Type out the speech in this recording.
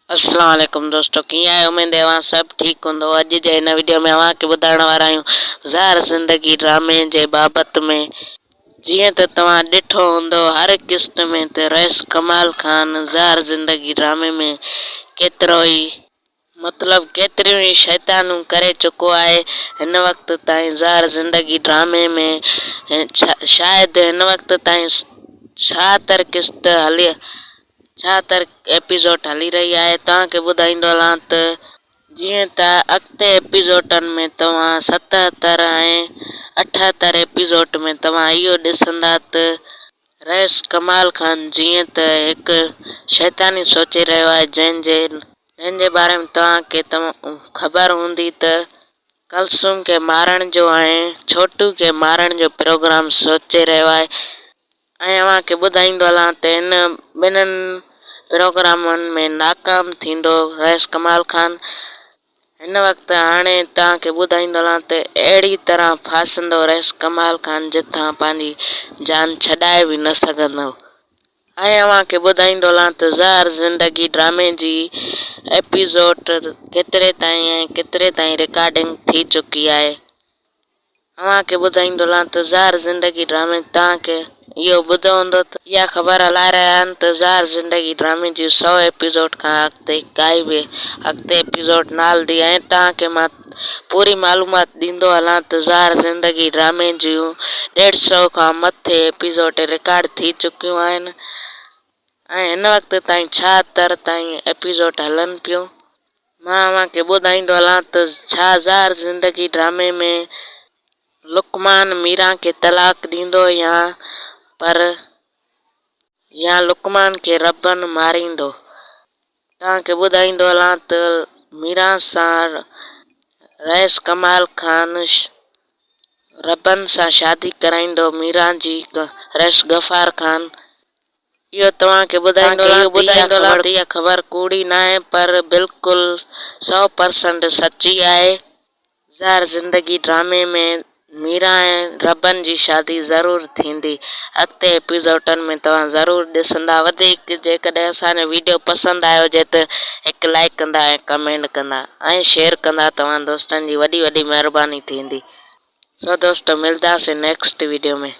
अस्सलाम वालेकुम दोस्तों, कीअं आहियो? उमेद आहे सभु ठीकु हूंदो। अॼु जे हिन वीडियो में तव्हांखे ॿुधाइण वारा आहियूं ज़ार ज़िंदगी ड्रामे जे बाबति में। जीअं त तव्हां ॾिठो हूंदो हर किस्त में त रईस कमाल खान ज़ार ज़िंदगी ड्रामे में केतिरियूं ई शैतानूं करे चुको आहे। हिन वक़्त ताईं ज़ार ज़िंदगी ड्रामे में शायदि हिन वक़्त ताईं 76 किस्त हली 76 एपिसोड हली रही आहे। तव्हांखे ॿुधाईंदो हलां त जीअं त अॻिते एपिसोडनि में तव्हां 77 ऐं 78 एपिसोड में तव्हां इहो ॾिसंदा त रईस कमाल खान जीअं त हिकु शैतानी सोचे रहियो आहे, जंहिंजे बारे में तव्हांखे ख़बर हूंदी त कलसूम खे मारण जो ऐं छोटू खे मारण जो प्रोग्राम सोचे रहियो आहे। ऐं तव्हांखे ॿुधाईंदो हलां त हिन ॿिन्हिनि प्रोग्रामनि में नाकाम थींदो रईस कमाल खान। हिन वक़्तु हाणे तव्हांखे ॿुधाईंदो हलां त अहिड़ी तरह फासंदो रईस कमाल खान जिथां पंहिंजी जान छॾाए बि न सघंदो। ऐं तव्हांखे ॿुधाईंदो हलां त ज़ार ज़िंदगी ड्रामे जी एपिसोड केतिरे ताईं रिकॉर्डिंग थी चुकी आहे। तव्हांखे ॿुधाईंदो हलां त ज़ार ज़िंदगी ड्रामे तव्हांखे इहो ॿुधो हूंदो त इहा ख़बर हलाए रहिया आहिनि त ज़ार ज़िंदगी ड्रामे जी 100 एपिसोड खां अॻिते काई बि एपिसोड न हलंदी। ऐं तव्हांखे मां पूरी मालूमात ॾींदो हलां त ज़ार ज़िंदगी ड्रामे जूं 150 खां मथे एपिसोड रिकॉर्ड थी चुकियूं आहिनि ऐं हिन वक़्त ताईं 76 ताईं एपिसोड हलनि पियूं। मां तव्हांखे ॿुधाईंदो हलां त छा ज़ार ज़िंदगी ड्रामे में लुकमान मीरा खे तलाक ॾींदो या लुकमान खे रबन मारींदो। तव्हांखे ॿुधाईंदो हलां त मीरा सां रईस कमाल खान रबन सां शादी कराईंदो मीरा जी रईस गफ़ार खान। इहो तव्हांखे ॿुधाईंदो हलां त इहा ख़बर कूड़ी न आहे, पर बिल्कुलु 100% सची आहे। ज़ार ज़िंदगी ड्रामे में मीरा ऐं रबन जी शादी ज़रूरु थींदी। अॻिते एपिसोडनि में तव्हां ज़रूरु ॾिसंदा। वधीक जेकॾहिं असांजो वीडियो पसंदि आयो हुजे त हिकु लाइक कंदा ऐं कमेंट कंदा ऐं शेयर कंदा, तव्हां दोस्तनि जी वॾी वॾी महिरबानी थींदी। सो दोस्तों, मिलंदासीं नेक्स्ट वीडियो में।